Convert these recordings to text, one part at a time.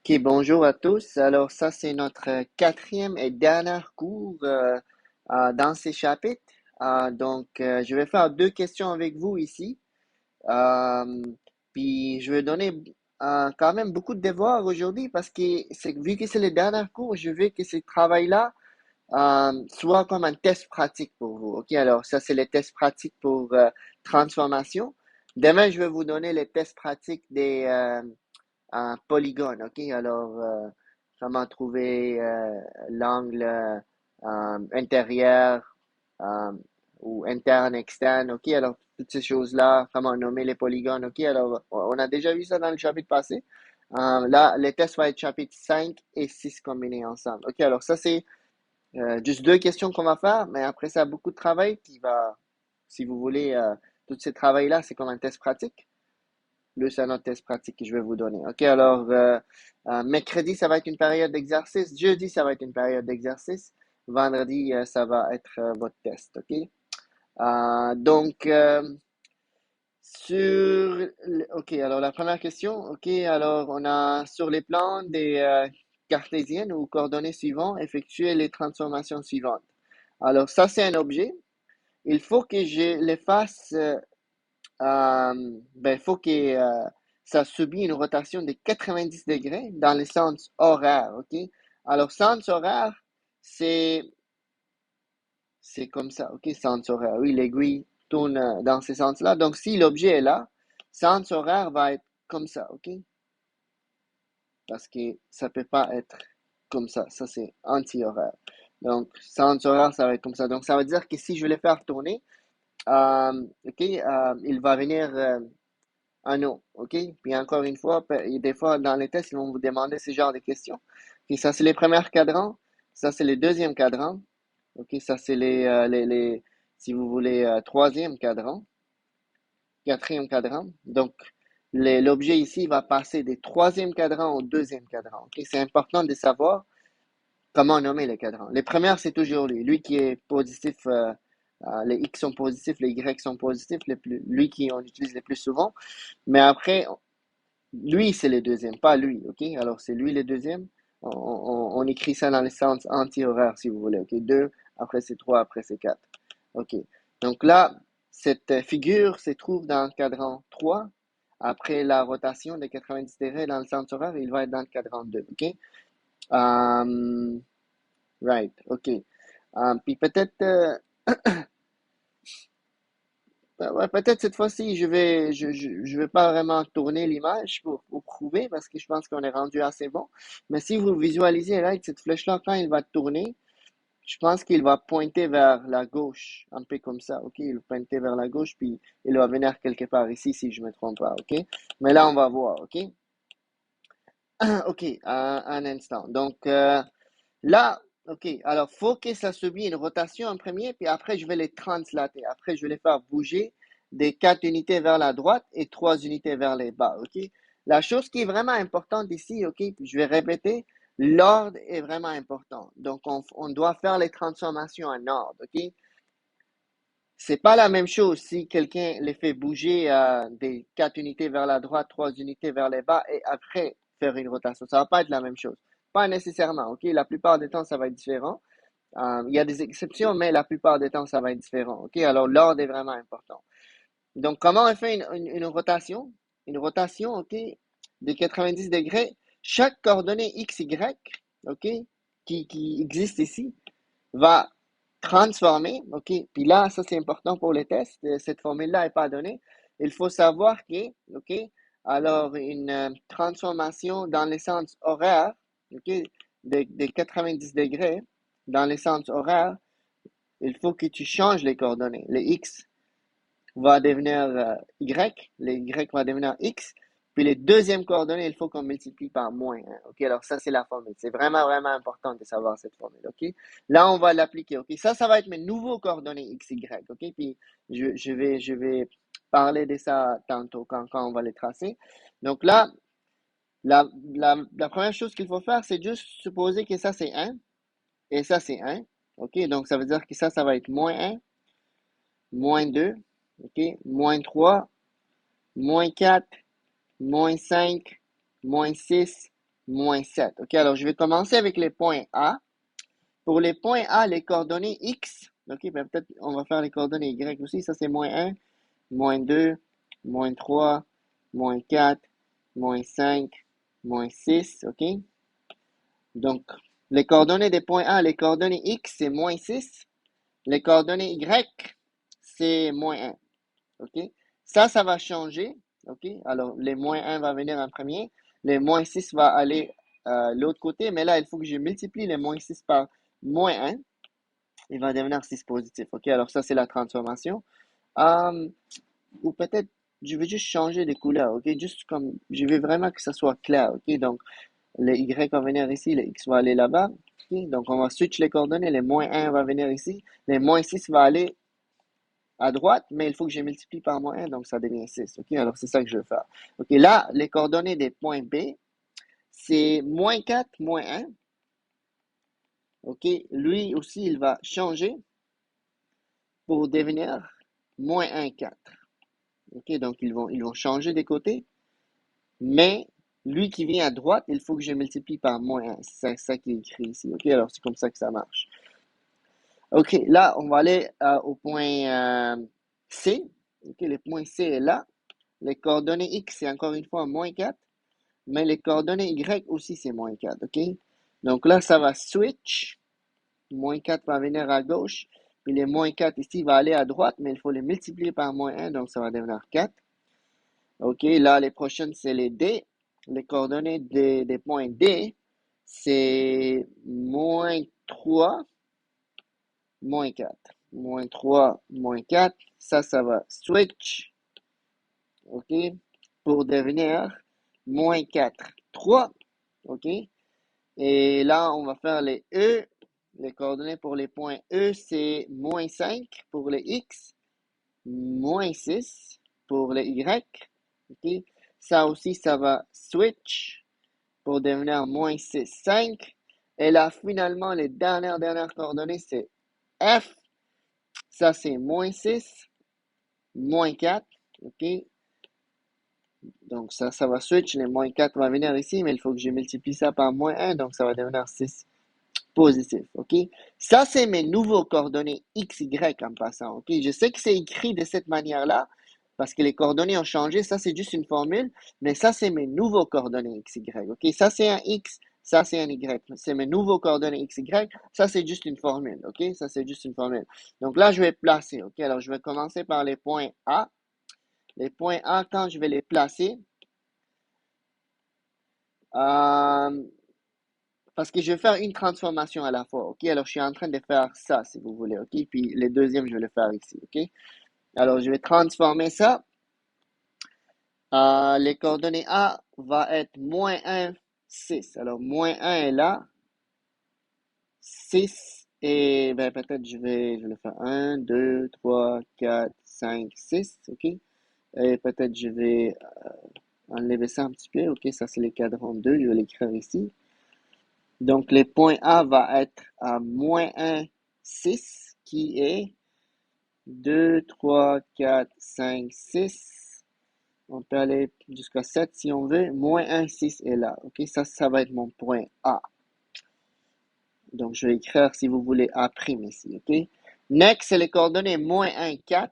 Ok, bonjour à tous. Alors, ça, c'est notre quatrième et dernier cours dans ces chapitres. Je vais faire deux questions avec vous ici. Euh, Puis, je vais donner quand même beaucoup de devoirs aujourd'hui parce que vu que c'est le dernier cours, je veux que ce travail-là soit comme un test pratique pour vous. Ok, alors, ça, c'est les tests pratiques pour transformation. Demain, je vais vous donner les tests pratiques des un polygone, OK? Alors, comment trouver l'angle intérieur euh, ou interne, externe, OK? Alors, toutes ces choses-là, comment nommer les polygones, OK? Alors, on a déjà vu ça dans le chapitre passé. Là, les tests vont être chapitre 5 et 6 combinés ensemble. OK, alors ça, c'est juste deux questions qu'on va faire, mais après ça, beaucoup de travail qui va, si vous voulez, tous ces travails-là, c'est comme un test pratique. Plus un autre test pratique que je vais vous donner. OK, alors, mercredi, ça va être une période d'exercice. Jeudi, ça va être une période d'exercice. Vendredi, ça va être votre test. OK? Euh, donc, euh, OK, alors la première question. OK, alors, on a sur les plans des cartésiennes ou coordonnées suivantes, effectuer les transformations suivantes. Alors, ça, c'est un objet. Il faut que je les fasse il faut que ça subit une rotation de 90 degrés dans le sens horaire, OK? Alors, sens horaire, c'est, c'est comme ça, OK? Sens horaire, oui, l'aiguille tourne dans ce sens-là. Donc, si l'objet est là, sens horaire va être comme ça, OK? Parce que ça peut pas être comme ça. Ça, c'est anti-horaire. Donc, sens horaire, ça va être comme ça. Donc, ça veut dire que si je vais le faire tourner, OK, il va venir un non, OK? Puis encore une fois, des fois dans les tests, ils vont vous demander ce genre de questions. Puis ça, c'est les premiers cadrans. Ça, c'est les deuxièmes cadrans. OK? Ça, c'est si vous voulez, troisième cadran, quatrième cadran. Donc, l'objet ici va passer des troisième cadran au deuxième cadran. OK? C'est important de savoir comment nommer les cadrans. Les premières, c'est toujours lui. Lui qui est positif, les X sont positifs, les Y sont positifs, lui qui on utilise le plus souvent. Mais après, lui, c'est le deuxième, pas lui, OK? Alors, c'est lui le deuxième. On écrit ça dans le sens anti-horaire, si vous voulez, OK? Deux, après c'est trois, après c'est quatre. OK. Donc là, cette figure se trouve dans le cadran 3. Après la rotation de 90 degrés dans le sens horaire, il va être dans le cadran 2, OK? Um, right, OK. Puis peut-être ouais, peut-être cette fois-ci, je vais pas vraiment tourner l'image pour prouver parce que je pense qu'on est rendu assez bon. Mais si vous visualisez là, avec cette flèche-là, quand il va tourner, je pense qu'il va pointer vers la gauche, un peu comme ça, ok? Il va pointer vers la gauche, puis il va venir quelque part ici, si je me trompe pas, ok? Mais là, on va voir, ok? Ok, un instant. Donc, là, ok, alors faut que ça subit une rotation en premier, puis après je vais les translater. Après, je vais les faire bouger des 4 unités vers la droite et 3 unités vers les bas, ok? La chose qui est vraiment importante ici, ok, puis je vais répéter, l'ordre est vraiment important. Donc, on doit faire les transformations en ordre, ok? C'est pas la même chose si quelqu'un les fait bouger des 4 unités vers la droite, 3 unités vers les bas et après faire une rotation. Ça va pas être la même chose. Pas nécessairement, ok? La plupart du temps, ça va être différent. Il y a des exceptions, mais la plupart du temps, ça va être différent. OK? Alors, l'ordre est vraiment important. Donc, comment on fait une rotation? Une rotation, OK, de 90 degrés. Chaque coordonnée x, y, OK, qui existe ici, va transformer, OK? Puis là, ça, c'est important pour les tests. Cette formule-là n'est pas donnée. Il faut savoir que, OK, alors une transformation dans le sens horaire, OK, de 90 degrés, dans le sens horaire, il faut que tu changes les coordonnées. Le x va devenir y, le y va devenir x, puis les deuxièmes coordonnées, il faut qu'on multiplie par moins 1. OK, alors ça, c'est la formule. C'est vraiment, vraiment important de savoir cette formule. OK, là, on va l'appliquer. OK, ça va être mes nouveaux coordonnées x, y. OK, puis je vais parler de ça tantôt quand on va les tracer. Donc là, la première chose qu'il faut faire, c'est juste supposer que ça, c'est 1 et ça, c'est 1. OK, donc ça veut dire que ça va être moins 1, moins 2, OK, moins 3, moins 4, moins 5, moins 6, moins 7. OK, alors je vais commencer avec les points A. Pour les points A, les coordonnées X, OK, ben peut-être on va faire les coordonnées Y aussi. Ça, c'est moins 1, moins 2, moins 3, moins 4, moins 5, moins 6, OK? Donc, les coordonnées des points A, les coordonnées X, c'est moins 6. Les coordonnées Y, c'est moins 1. OK? Ça va changer. OK? Alors, les moins 1 va venir en premier. Les moins 6 va aller l'autre côté. Mais là, il faut que je multiplie les moins 6 par moins 1. Il va devenir 6 positif. OK? Alors, ça, c'est la transformation. Euh, ou peut-être, je vais juste changer de couleur. OK? Juste comme, je veux vraiment que ça soit clair. OK? Donc, le Y va venir ici, le X va aller là-bas. OK? Donc, on va switch les coordonnées. Les moins 1 va venir ici. Les moins 6 va aller à droite, mais il faut que je multiplie par moins 1, donc ça devient 6. OK, alors c'est ça que je vais faire. OK, là, les coordonnées des points B, c'est moins 4, moins 1. OK, lui aussi, il va changer pour devenir moins 1, 4. OK, donc ils vont changer des côtés, mais lui qui vient à droite, il faut que je multiplie par moins 1. C'est ça qui est écrit ici. OK, alors c'est comme ça que ça marche. OK, là, on va aller au point C. OK, le point C est là. Les coordonnées X, c'est encore une fois moins 4. Mais les coordonnées Y aussi, c'est moins 4, OK? Donc là, ça va switch. Moins 4 va venir à gauche. Puis les moins 4 ici va aller à droite, mais il faut les multiplier par moins 1, donc ça va devenir 4. OK, là, les prochaines, c'est les D. Les coordonnées des points D, c'est moins 3, moins 4. Moins 3, moins 4. Ça va switch, OK, pour devenir moins 4, 3, OK? Et là, on va faire les E. Les coordonnées pour les points E, c'est moins 5 pour les X, moins 6 pour les Y. OK? Ça aussi, ça va switch pour devenir moins 6, 5. Et là, finalement, les dernières coordonnées, c'est F. Ça, c'est moins 6, moins 4. OK? Donc, ça va switch. Les moins 4 va venir ici, mais il faut que je multiplie ça par moins 1. Donc, ça va devenir 6 positif, OK? Ça, c'est mes nouveaux coordonnées X, Y en passant, OK? Je sais que c'est écrit de cette manière-là parce que les coordonnées ont changé. Ça, c'est juste une formule, mais ça, c'est mes nouveaux coordonnées X, Y, OK? Ça, c'est un X, ça, c'est un Y. C'est mes nouveaux coordonnées X, Y. Ça, c'est juste une formule, OK? Ça, c'est juste une formule. Donc là, je vais placer, OK? Alors, je vais commencer par les points A. Les points A, quand je vais les placer, euh, parce que je vais faire une transformation à la fois, OK? Alors, je suis en train de faire ça, si vous voulez, OK? Puis, le deuxième, je vais le faire ici, OK? Alors, je vais transformer ça. Les coordonnées A va être moins 1, 6. Alors, moins 1 est là. 6 et ben, peut-être je vais le faire 1, 2, 3, 4, 5, 6, OK? Et peut-être je vais enlever ça un petit peu, OK? Ça, c'est les cadrans 2, je vais l'écrire ici. Donc, les points A va être à moins 1, 6, qui est 2, 3, 4, 5, 6. On peut aller jusqu'à 7 si on veut. Moins 1, 6 est là. OK, ça va être mon point A. Donc, je vais écrire, si vous voulez, A' ici. OK? Next, c'est les coordonnées moins 1, 4.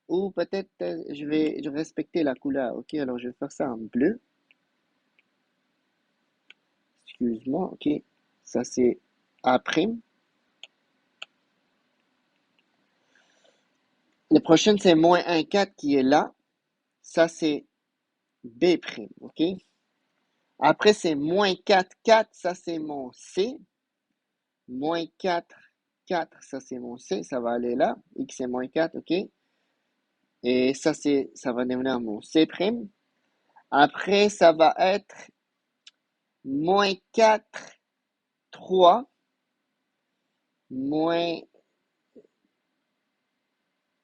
Ou peut-être, je vais respecter la couleur. OK, alors je vais faire ça en bleu. Excuse-moi. OK, ça c'est A'. Le prochain, c'est moins 1, 4 qui est là. Ça, c'est B'. OK? Après, c'est moins 4, 4. Ça, c'est mon C. Moins 4, 4. Ça, c'est mon C. Ça va aller là. X est moins 4. OK? Et ça va devenir mon C'. Après, ça va être moins 4, 3. Moins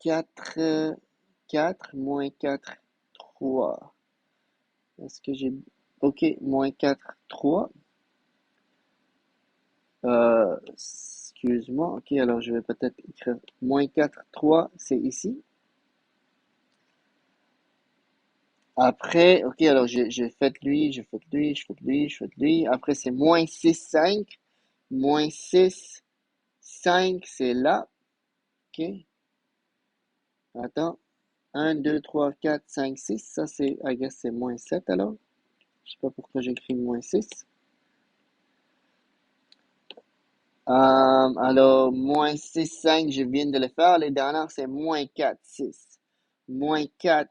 4, 4. Moins 4, 3. Est-ce que j'ai... OK, moins 4, 3. Excuse-moi. OK, alors je vais peut-être écrire moins 4, 3, c'est ici. Après, ok, alors j'ai fait lui, j'ai fait lui, je fais lui, je fais lui. Après, c'est moins 6 5. Moins 6 5 c'est là. Ok, attends. Un 2 3 4 5 6. Ça, c'est, I guess, c'est moins 7 alors. Je sais pas pourquoi j'écris moins 6. Alors, moins 6 5 je viens de le faire. Les dernières, c'est moins 4 6. Moins 4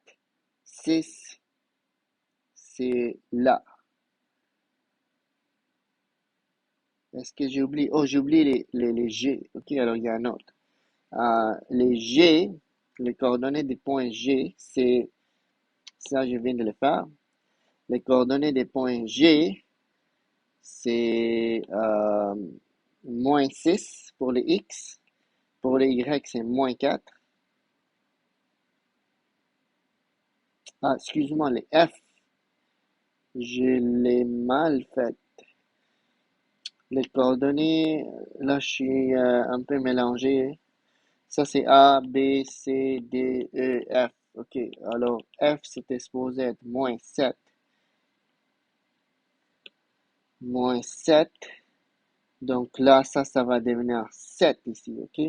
6 c'est là. Est-ce que j'ai oublié? Oh, j'ai oublié les G. Ok, alors il y a un autre. Les G, les coordonnées des points G, c'est ça, je viens de le faire. Les coordonnées des points G, c'est moins 6 pour les X. Pour les Y, c'est moins 4. Ah, excuse-moi, les F, je l'ai mal fait. Les coordonnées, là, je suis un peu mélangé. Ça, c'est A, B, C, D, E, F. OK, alors F, c'était supposé être moins 7. Moins 7. Donc là, ça va devenir 7 ici, OK?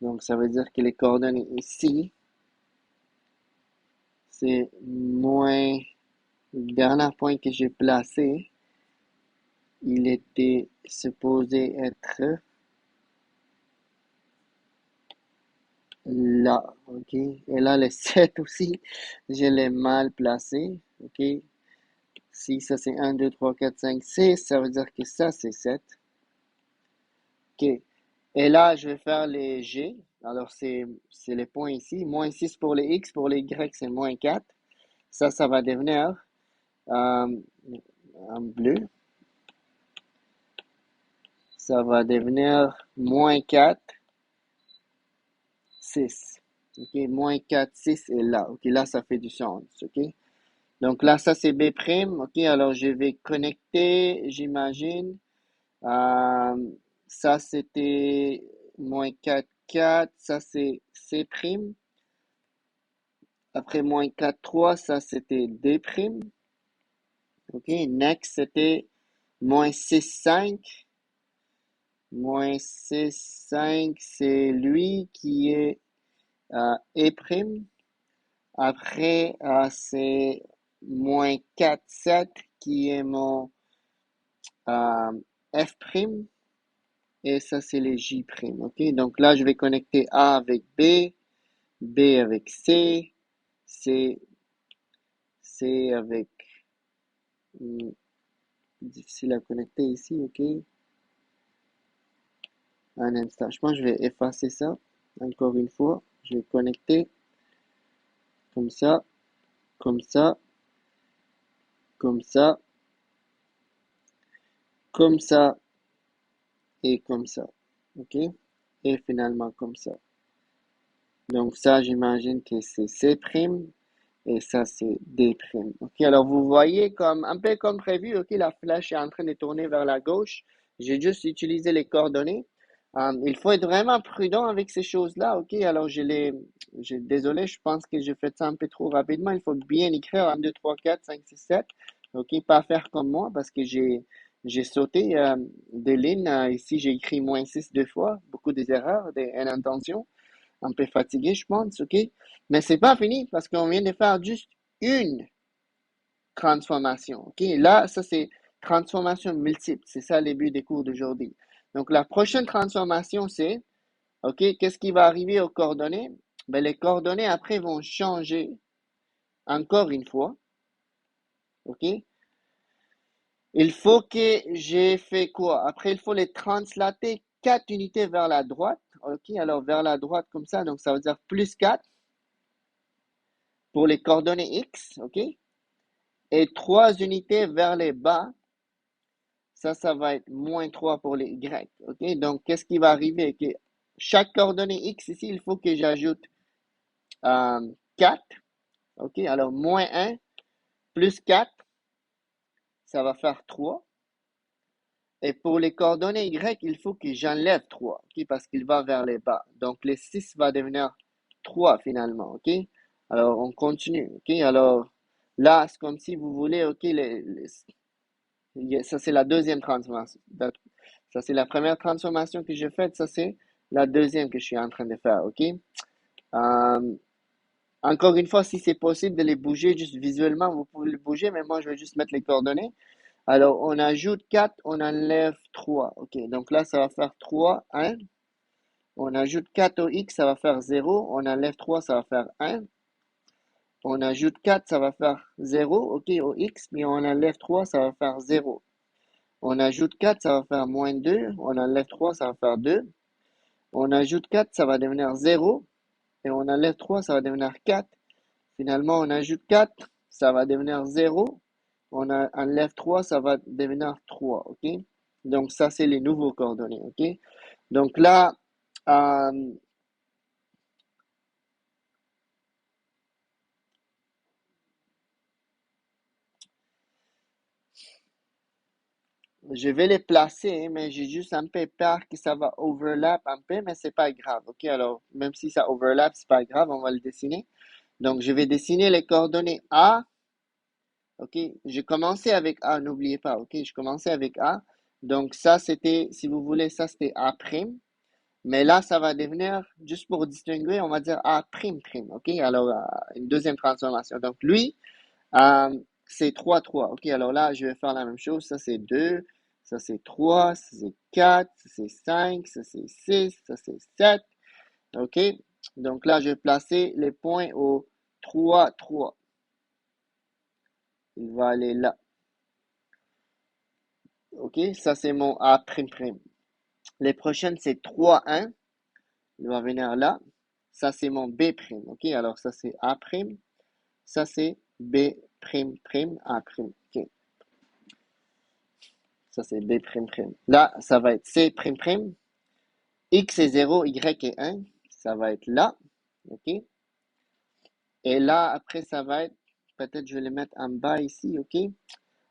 Donc, ça veut dire que les coordonnées ici, c'est moins le dernier point que j'ai placé, il était supposé être là, OK? Et là, le 7 aussi, je l'ai mal placé, OK? Si ça c'est un 2 3 4 5 6 ça veut dire que ça c'est 7. OK. Et là, je vais faire les G. Alors, c'est les points ici. Moins 6 pour les X, pour les Y, c'est moins 4. Ça va devenir euh, en bleu. Ça va devenir moins 4 6. OK, moins 4 6 est là. OK, là, ça fait du sens. OK. Donc là, ça c'est B'. OK, alors je vais connecter, j'imagine. Euh, Ça, c'était moins 4 4. Ça, c'est C'. Après moins 4 3, ça, c'était D'. OK, next, c'était moins 6 5. Moins 6 5, c'est lui qui est E'. Après, c'est moins 4 7 qui est mon euh, F'. Et ça, c'est les J'. OK, donc là, je vais connecter A avec B, B avec C, C, C avec... difficile à connecter ici, OK? Un instant. Je pense que je vais effacer ça. Encore une fois, je vais connecter comme ça, comme ça, comme ça, comme ça et comme ça. OK? Et finalement comme ça. Donc ça, j'imagine que c'est C' et ça, c'est D'. OK, alors vous voyez comme un peu comme prévu, OK, la flèche est en train de tourner vers la gauche. J'ai juste utilisé les coordonnées. Il faut être vraiment prudent avec ces choses-là, OK? Alors désolé, je pense que j'ai fait ça un peu trop rapidement. Il faut bien écrire 1, 2, 3, 4, 5, 6, 7. OK, pas faire comme moi parce que j'ai sauté des lignes. Ici, j'ai écrit moins 6 deux fois, beaucoup des erreurs, des intentions un peu fatigué, je pense, OK? Mais c'est pas fini parce qu'on vient de faire juste une transformation, OK? Là, ça, c'est transformation multiple. C'est ça le but des cours d'aujourd'hui. Donc, la prochaine transformation, c'est, OK, qu'est-ce qui va arriver aux coordonnées? Ben, les coordonnées, après, vont changer encore une fois, OK? Il faut que j'ai fait quoi? Après, il faut les translater 4 unités vers la droite, OK? Alors, vers la droite comme ça, donc ça veut dire plus 4 pour les coordonnées X, OK? Et 3 unités vers les bas, ça va être moins 3 pour les Y. OK? Donc, qu'est-ce qui va arriver? Que chaque coordonnée X ici, il faut que j'ajoute 4. OK? Alors, moins 1 plus 4, ça va faire 3. Et pour les coordonnées Y, il faut que j'enlève 3. OK? Parce qu'il va vers les bas. Donc, le 6 va devenir 3 finalement. OK? Alors, on continue, ok? Alors, là, c'est comme si vous voulez, ok, ça c'est la deuxième transformation. Ça c'est la première transformation que j'ai faite, ça c'est la deuxième que je suis en train de faire, ok? Euh, Encore une fois, si c'est possible de les bouger juste visuellement, vous pouvez les bouger, mais moi je vais juste mettre les coordonnées. Alors, on ajoute 4, on enlève 3, ok? Donc là, ça va faire 3, 1. On ajoute 4 au X, ça va faire 0. On enlève 3, ça va faire 1. On ajoute 4, ça va faire 0, ok, au X, mais on enlève 3, ça va faire 0. On ajoute 4, ça va faire moins 2. On enlève 3, ça va faire 2. On ajoute 4, ça va devenir 0. Et on enlève 3, ça va devenir 4. Finalement, on ajoute 4, ça va devenir 0. Enlève 3, ça va devenir 3, ok? Donc, ça, c'est les nouveaux coordonnées, ok? Donc là, euh, je vais les placer, mais j'ai juste un peu peur que ça va overlap un peu, mais c'est pas grave, ok? Alors, même si ça overlap, c'est pas grave, on va le dessiner. Donc, je vais dessiner les coordonnées A, ok? J'ai commencé avec A, n'oubliez pas, ok? Je commençais avec A. Donc, ça, c'était, si vous voulez, ça, c'était A'. Mais là, ça va devenir, juste pour distinguer, on va dire A'', ok? Alors, une deuxième transformation. Donc, lui, c'est 3 3. Ok, alors là, je vais faire la même chose. Ça, c'est 2. Ça, c'est 3. Ça, c'est 4. Ça, c'est 5. Ça, c'est 6. Ça, c'est 7. Ok, donc là, je vais placer les points au 3 3. Il va aller là. Ok, ça, c'est mon A'. Les prochaines, c'est 3 1. Il va venir là. Ça, c'est mon B'. Ok, alors ça, c'est A'. Ça, c'est B', A'. Ok, ça, c'est B'. Là, ça va être C'. X est 0, Y est 1. Ça va être là. OK? Et là, après, ça va être, peut-être je vais les mettre en bas ici. OK?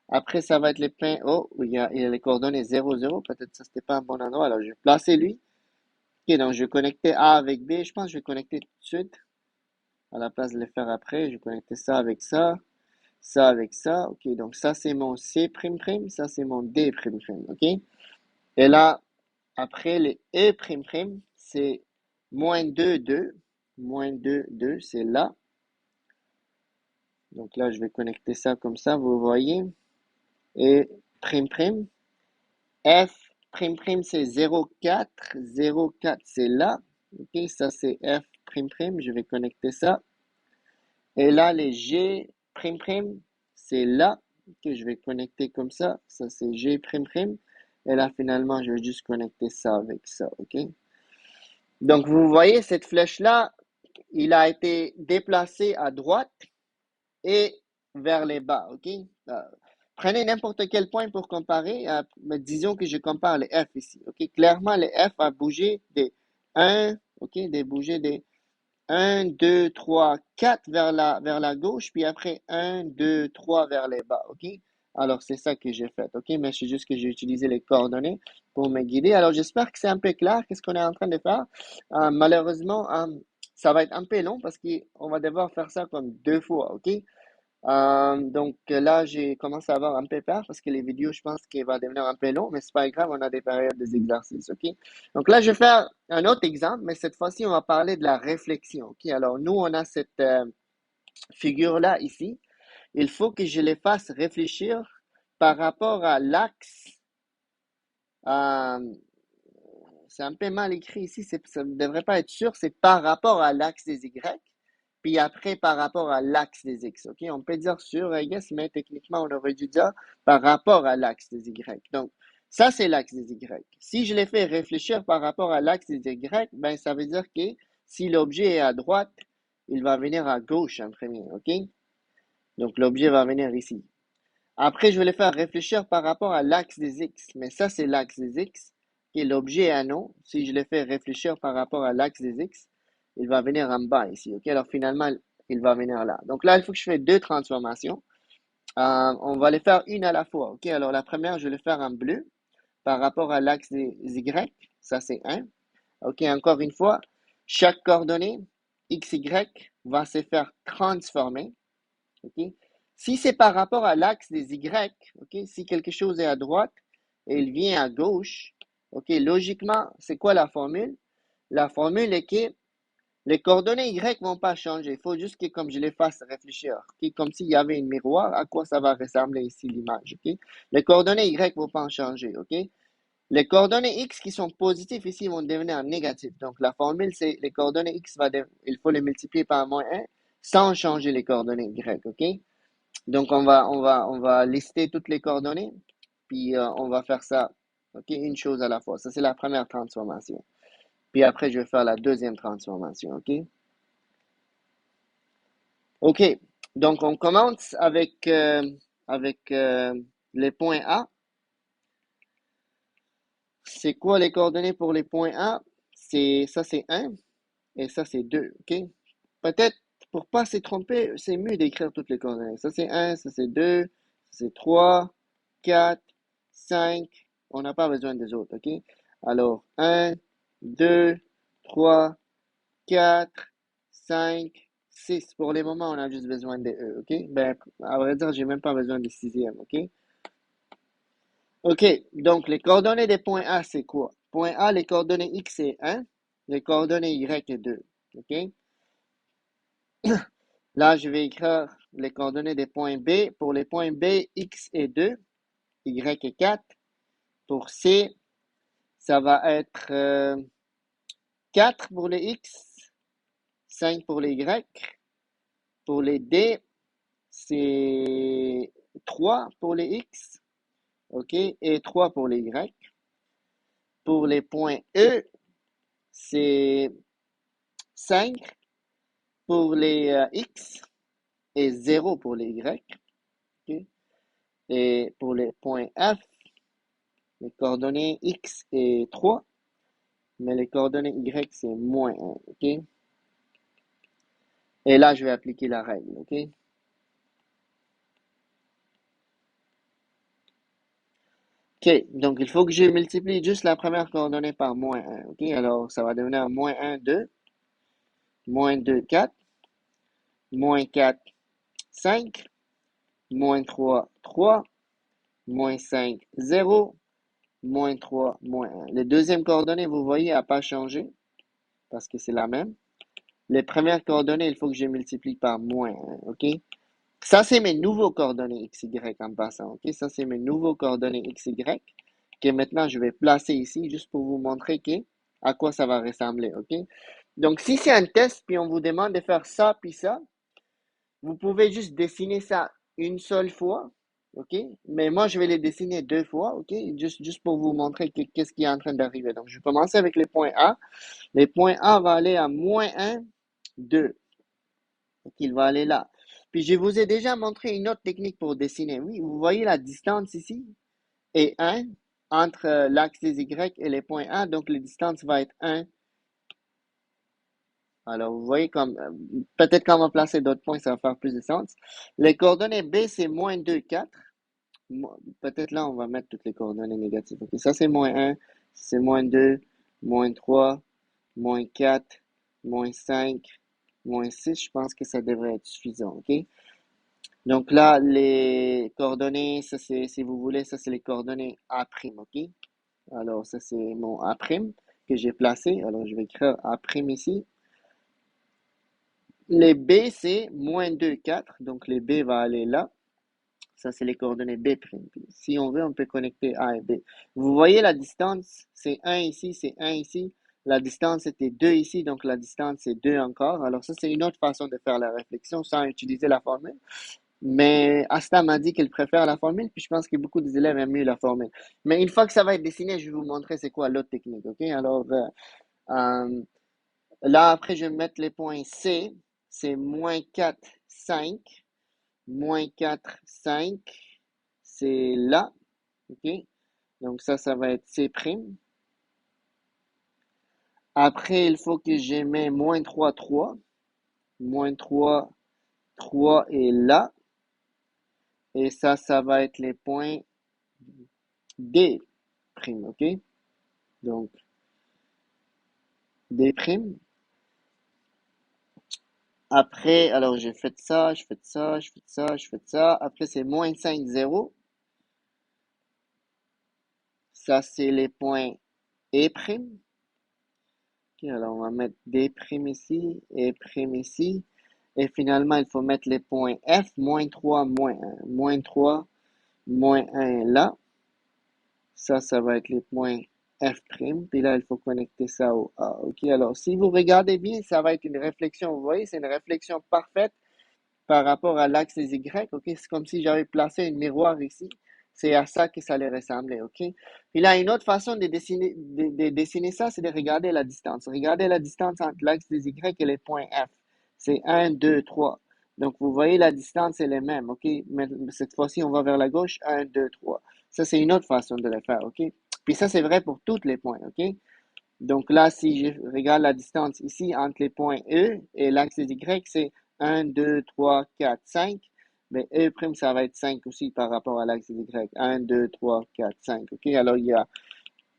Après, ça va être les points O, où il y a les coordonnées 0, 0. Peut-être ça, c'était pas un bon endroit. Alors, je vais placer lui. OK, donc je vais connecter A avec B. Je pense que je vais connecter tout de suite. À la place de le faire après, je vais connecter ça avec ça. Ça avec ça. OK, donc ça, c'est mon C'. Ça, c'est mon D'. OK? Et là, après, les E', c'est moins 2 2. Moins 2 2, c'est là. Donc là, je vais connecter ça comme ça, vous voyez. Et F, c'est 0 4. 0 4, c'est là. Ok, ça c'est F'. Je vais connecter ça. Et là, les G', c'est là. Ok, je vais connecter comme ça. Ça c'est G'. Et là, finalement, je vais juste connecter ça avec ça. Ok. Donc, vous voyez, cette flèche-là, il a été déplacé à droite et vers les bas, ok? Prenez n'importe quel point pour comparer. Mais disons que je compare les F ici, ok? Clairement, les F a bougé des 1, ok? Des bougé des 1, 2, 3, 4 vers la gauche, puis après 1, 2, 3 vers les bas, ok? Alors, c'est ça que j'ai fait, ok? Mais c'est juste que j'ai utilisé les coordonnées pour me guider. Alors, j'espère que c'est un peu clair qu'est-ce qu'on est en train de faire. Malheureusement, ça va être un peu long parce qu'on va devoir faire ça comme 2 fois, ok? Donc là, j'ai commencé à avoir un peu peur parce que les vidéos, je pense qu'elles vont devenir un peu long, mais c'est pas grave, on a des périodes des exercices, ok? Donc là, je vais faire un autre exemple, mais cette fois-ci, on va parler de la réflexion, ok? Alors, nous, on a cette figure-là ici. Il faut que je les fasse réfléchir par rapport à l'axe. euh, c'est un peu mal écrit ici, ça ne devrait pas être sûr, c'est par rapport à l'axe des Y. Puis après, par rapport à l'axe des X, OK? On peut dire sur, I guess, mais techniquement, on aurait dû dire par rapport à l'axe des Y. Donc, ça, c'est l'axe des Y. Si je les fais réfléchir par rapport à l'axe des Y, ben, ça veut dire que si l'objet est à droite, il va venir à gauche en premier, OK? Donc, l'objet va venir ici. Après, je vais les faire réfléchir par rapport à l'axe des X. Mais ça, c'est l'axe des X. Et l'objet est à non. Si je les fais réfléchir par rapport à l'axe des X, il va venir en bas ici. OK? Alors, finalement, il va venir là. Donc là, il faut que je fasse deux transformations. On va les faire une à la fois. OK? Alors, la première, je vais le faire en bleu par rapport à l'axe des Y. Ça, c'est 1. OK? Encore une fois, chaque coordonnée, XY va se faire transformer. OK? Si c'est par rapport à l'axe des Y, OK? Si quelque chose est à droite et il vient à gauche, OK? Logiquement, c'est quoi la formule? La formule est que les coordonnées Y vont pas changer. Il faut juste que, comme je les fasse réfléchir, OK? Comme s'il y avait un miroir, à quoi ça va ressembler ici l'image, OK? Les coordonnées Y vont pas en changer, OK? Les coordonnées X qui sont positives ici vont devenir négatives. Donc, la formule, c'est les coordonnées X, il faut les multiplier par -1 sans changer les coordonnées Y, OK? Donc, on va lister toutes les coordonnées, puis on va faire ça, OK? Une chose à la fois. Ça, c'est la première transformation. Puis après, je vais faire la deuxième transformation, OK? OK. Donc, on commence avec les points A. C'est quoi les coordonnées pour les points A? Ça, c'est 1 et ça, c'est 2, OK? Peut-être, pour pas se tromper, c'est mieux d'écrire toutes les coordonnées. Ça, c'est 1, ça, c'est 2, c'est 3, 4, 5. On n'a pas besoin des autres, OK? Alors, 1, 2, 3, 4, 5, 6. Pour les moments, on a juste besoin des E, OK? Ben, à vrai dire, j'ai même pas besoin du sixième, OK? OK, donc les coordonnées des points A, c'est quoi? Point A, les coordonnées X, c'est 1. Les coordonnées Y, est 2, OK? Là, je vais écrire les coordonnées des points B. Pour les points B, X est 2, Y est 4. Pour C, ça va être 4 pour les X, 5 pour les Y. Pour les D, c'est 3 pour les X, OK, et 3 pour les Y. Pour les points E, c'est 5 pour les X et 0 pour les Y, OK. Et pour les points F, les coordonnées X est 3, mais les coordonnées Y, c'est -1, OK. Et là, je vais appliquer la règle, OK. OK, donc il faut que je multiplie juste la première coordonnée par -1, OK. Alors, ça va devenir -1, 2, -2, 4, -4, 5, -3, 3, -5, 0, -3, -1. Les deuxièmes coordonnées, vous voyez, n'a pas changé parce que c'est la même. Les premières coordonnées, il faut que je multiplie par -1, OK? Ça, c'est mes nouveaux coordonnées XY en passant, OK? Ça, c'est mes nouveaux coordonnées XY que maintenant, je vais placer ici juste pour vous montrer à quoi ça va ressembler, OK? Donc, si c'est un test, puis on vous demande de faire ça, puis ça, vous pouvez juste dessiner ça une seule fois, OK? Mais moi, je vais les dessiner deux fois, OK? Juste pour vous montrer qu'est-ce qui est en train d'arriver. Donc, je vais commencer avec les points A. Les points A vont aller à -1, 2. Donc, il va aller là. Puis, je vous ai déjà montré une autre technique pour dessiner. Oui, vous voyez la distance ici est 1 entre l'axe des Y et les points A. Donc, la distance va être 1. Alors, vous voyez comme, peut-être quand on va placer d'autres points, ça va faire plus de sens. Les coordonnées B, c'est -2, 4. Peut-être là, on va mettre toutes les coordonnées négatives. OK, ça, c'est -1, c'est -2, -3, -4, -5, -6. Je pense que ça devrait être suffisant. OK? Donc là, les coordonnées, ça c'est, si vous voulez, ça c'est les coordonnées A', OK? Alors, ça c'est mon A' que j'ai placé. Alors, je vais écrire A' ici. Les B, c'est -2, 4. Donc, les B va aller là. Ça, c'est les coordonnées B'. Si on veut, on peut connecter A et B. Vous voyez la distance, c'est 1 ici, c'est 1 ici. La distance était 2 ici, donc la distance c'est 2 encore. Alors ça, c'est une autre façon de faire la réflexion sans utiliser la formule. Mais Asta m'a dit qu'elle préfère la formule, puis je pense que beaucoup des élèves aiment mieux la formule. Mais une fois que ça va être dessiné, je vais vous montrer c'est quoi l'autre technique, OK? Alors, euh, là, après, je vais mettre les points C. C'est -4, 5. -4, 5. C'est là, OK? Donc ça va être C'. Après, il faut que je mette -3, 3. -3, 3 est là. Et ça va être les points D', OK? Donc, D'. Après, alors j'ai fait ça, je fais ça, je fais ça, je fais ça. Après, c'est moins 5, 0. Ça, c'est les points E'. Ok, alors on va mettre D' ici, E' ici. Et finalement, il faut mettre les points F, moins 3, moins 1. Moins 3, moins 1 là. Ça va être les points F'. Puis là, il faut connecter ça au A. Ok, alors si vous regardez bien, ça va être une réflexion. Vous voyez, c'est une réflexion parfaite par rapport à l'axe des Y, ok? C'est comme si j'avais placé un miroir ici. C'est à ça que ça allait ressembler, ok? Puis là, une autre façon de dessiner ça, c'est de regarder la distance. Regardez la distance entre l'axe des Y et les points F. C'est 1, 2, 3. Donc, vous voyez, la distance, elle est même, ok? Mais cette fois-ci, on va vers la gauche, 1, 2, 3. Ça, c'est une autre façon de le faire, ok? Puis ça, c'est vrai pour tous les points, ok? Donc là, si je regarde la distance ici entre les points E et l'axe des Y, c'est 1, 2, 3, 4, 5. Mais E', ça va être 5 aussi par rapport à l'axe des Y. 1, 2, 3, 4, 5. OK? Alors,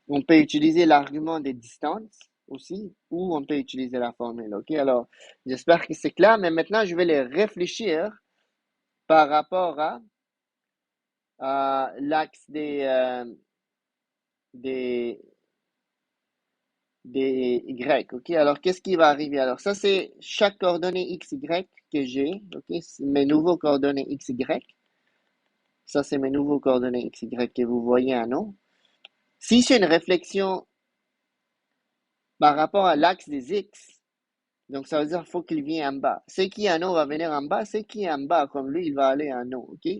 on peut utiliser l'argument des distances aussi, ou on peut utiliser la formule. OK? Alors, j'espère que c'est clair, mais maintenant, je vais les réfléchir par rapport à l'axe des, des Y, ok? Alors, qu'est-ce qui va arriver? Alors, ça, c'est chaque coordonnée X, Y que j'ai, ok? C'est mes nouveaux coordonnées X, Y. Ça, c'est mes nouveaux coordonnées X, Y que vous voyez en haut. Si c'est une réflexion par rapport à l'axe des X, donc ça veut dire qu'il faut qu'il vienne en bas. Ce qui est en haut va venir en bas, ce qui est en bas, comme lui, il va aller en haut, ok?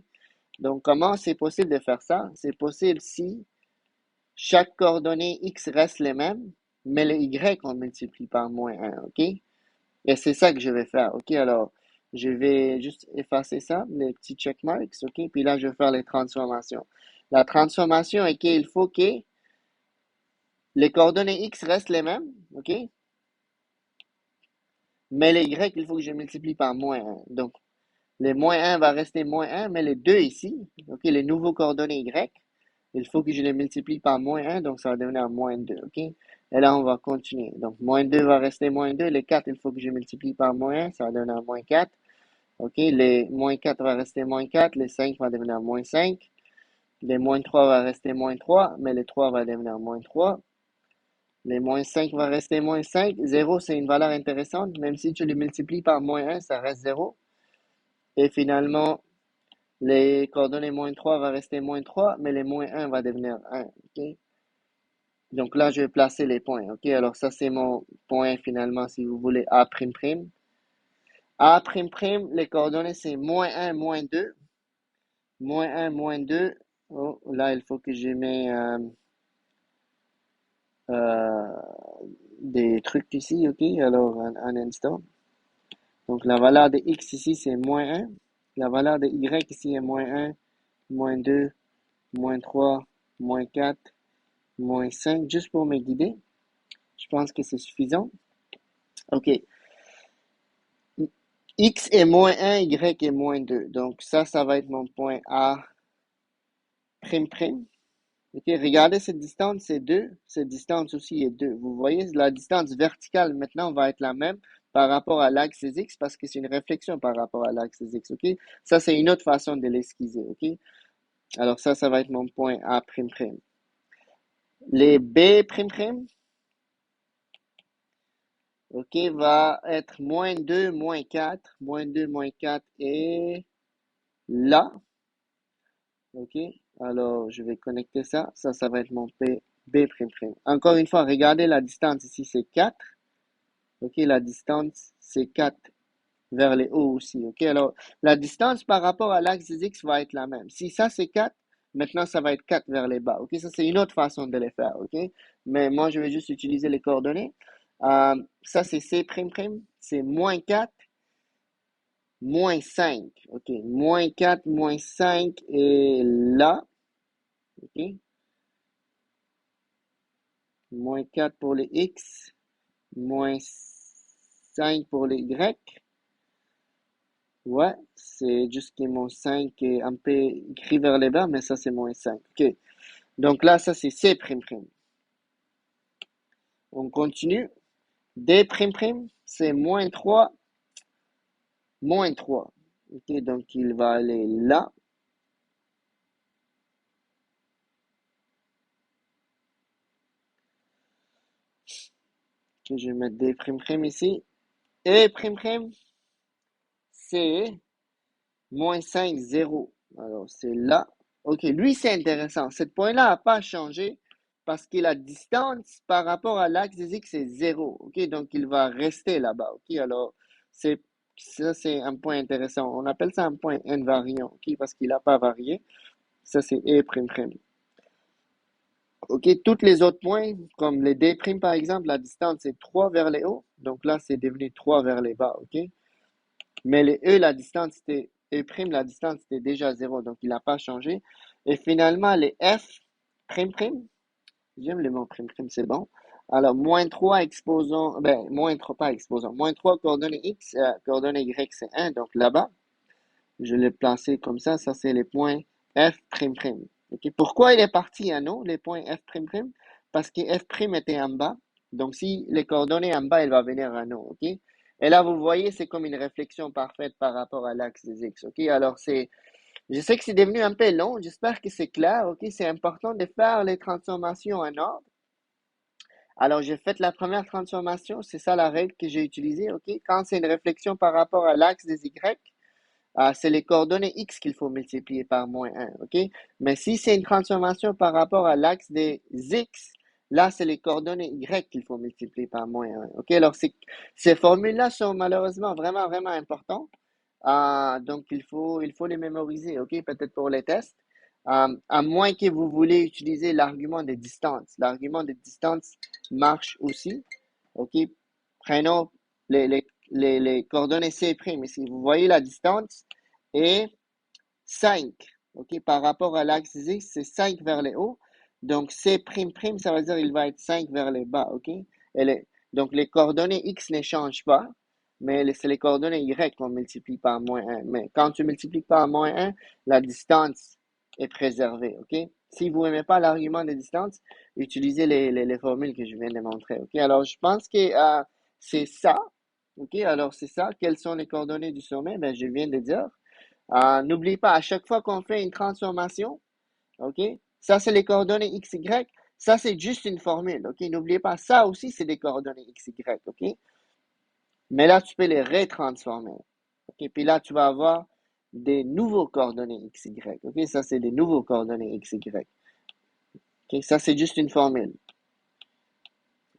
Donc, comment c'est possible de faire ça? C'est possible si chaque coordonnée X reste les mêmes, mais le Y, on multiplie par moins 1, ok? Et c'est ça que je vais faire. OK, alors, je vais juste effacer ça, les petits check marks. OK, puis là, je vais faire les transformations. La transformation est qu'il faut que les coordonnées X restent les mêmes. OK, mais les Y, il faut que je multiplie par moins 1. Donc, les moins 1 va rester moins 1, mais les 2 ici, OK, les nouveaux coordonnées Y, il faut que je les multiplie par moins 1, donc ça va devenir moins 2. OK, et là, on va continuer. Donc, moins 2 va rester moins 2. Les 4, il faut que je multiplie par moins 1, ça va devenir moins 4. OK, les moins 4 va rester moins 4, les 5 va devenir moins 5, les moins 3 va rester moins 3, mais les 3 va devenir moins 3, les moins 5 va rester moins 5. 0, c'est une valeur intéressante, même si tu le multiplies par moins 1, ça reste 0. Et finalement, les coordonnées moins 3 va rester moins 3, mais les moins 1 va devenir 1. OK? Donc là, je vais placer les points. OK, alors ça, c'est mon point finalement, si vous voulez, A''. A'', les coordonnées, c'est moins 1, moins 2. Moins 1, moins 2. Oh, là, il faut que je mette euh, des trucs ici, ok? Alors, un instant. Donc, la valeur de x ici, c'est moins 1. La valeur de y ici est moins 1, moins 2, moins 3, moins 4, moins 5, juste pour me guider. Je pense que c'est suffisant. Ok. X est moins 1, y est moins 2. Donc, ça va être mon point A''. Ok, regardez cette distance, c'est 2. Cette distance aussi est 2. Vous voyez, la distance verticale maintenant va être la même par rapport à l'axe des X parce que c'est une réflexion par rapport à l'axe des X. Ok, ça, c'est une autre façon de l'esquisser. Ok, alors ça va être mon point A''. Les B'', ok, va être moins 2, moins 4. Moins 2, moins 4 et là. Ok, alors je vais connecter ça. Ça va être mon P, B''. Encore une fois, regardez la distance ici, c'est 4. Ok, la distance, c'est 4 vers les hauts aussi. Ok, alors la distance par rapport à l'axe des X va être la même. Si ça, c'est 4, maintenant, ça va être 4 vers les bas. Ok, ça, c'est une autre façon de les faire. Ok, mais moi, je vais juste utiliser les coordonnées. Ça, c'est C'', c'est moins 4, moins 5. Ok, moins 4, moins 5 et là. Ok, moins 4 pour les X, moins 5 pour les Y. Ouais, c'est juste que mon 5 est un peu écrit vers les bas, mais ça, c'est moins 5. OK. Donc là, ça, c'est C''. On continue. D'', c'est moins 3, moins 3. OK, donc il va aller là. OK, je vais mettre des prime prime ici. Et prime prime, c'est moins 5 0. Alors, c'est là. OK, lui, c'est intéressant. Ce point-là n'a pas changé parce que la distance par rapport à l'axe des X, c'est 0. OK, donc il va rester là-bas. OK, alors, c'est, ça, c'est un point intéressant. On appelle ça un point invariant. OK, parce qu'il n'a pas varié. Ça, c'est E prime prime. OK, tous les autres points, comme les D prime par exemple, la distance c'est 3 vers les hauts. Donc là, c'est devenu 3 vers les bas. OK, mais les E, la distance c'était E prime, la distance c'était déjà 0. Donc il n'a pas changé. Et finalement, les F prime prime, j'aime les mots prime prime, c'est bon. Alors, moins 3 exposant, ben, moins 3 pas exposant, moins 3 coordonnées X, coordonnées Y, c'est 1. Donc là-bas, je l'ai placé comme ça c'est les points F''. Ok. Pourquoi il est parti à nous, les points F''? Parce que F' était en bas. Donc, si les coordonnées en bas, il va venir à nous. Ok. Et là, vous voyez, c'est comme une réflexion parfaite par rapport à l'axe des X. Ok. Alors, je sais que c'est devenu un peu long. J'espère que c'est clair. Ok. C'est important de faire les transformations en ordre. Alors, j'ai fait la première transformation. C'est ça la règle que j'ai utilisée. Ok. Quand c'est une réflexion par rapport à l'axe des Y, c'est les coordonnées X qu'il faut multiplier par moins 1, OK? Mais si c'est une transformation par rapport à l'axe des X, là, c'est les coordonnées Y qu'il faut multiplier par moins 1, OK? Alors, ces formules-là sont malheureusement vraiment, vraiment importantes. Donc, il faut les mémoriser, OK? Peut-être pour les tests. À moins que vous voulez utiliser l'argument de distance. L'argument de distance marche aussi, OK? Prenons les coordonnées C'. Ici, vous voyez la distance est 5. OK? Par rapport à l'axe X, c'est 5 vers les hauts. Donc, C', ça veut dire qu'il va être 5 vers les bas. OK? Donc, les coordonnées X ne changent pas, mais c'est les coordonnées Y qu'on multiplie par moins 1. Mais quand tu multiplies par moins 1, la distance est préservée. OK? Si vous n'aimez pas l'argument de distance, utilisez les formules que je viens de montrer. OK? Alors, je pense que c'est ça. OK? Alors, c'est ça. Quelles sont les coordonnées du sommet? Ben, je viens de dire. N'oublie pas, à chaque fois qu'on fait une transformation, OK? Ça, c'est les coordonnées x, y. Ça, c'est juste une formule, OK? N'oubliez pas, ça aussi, c'est des coordonnées x, y, OK? Mais là, tu peux les retransformer, OK? Puis là, tu vas avoir des nouveaux coordonnées x, y, OK? Ça, c'est des nouveaux coordonnées x, y. OK? Ça, c'est juste une formule.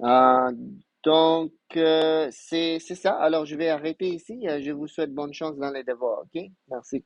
Euh, donc, c'est ça. Alors, je vais arrêter ici. Je vous souhaite bonne chance dans les devoirs, OK? Merci.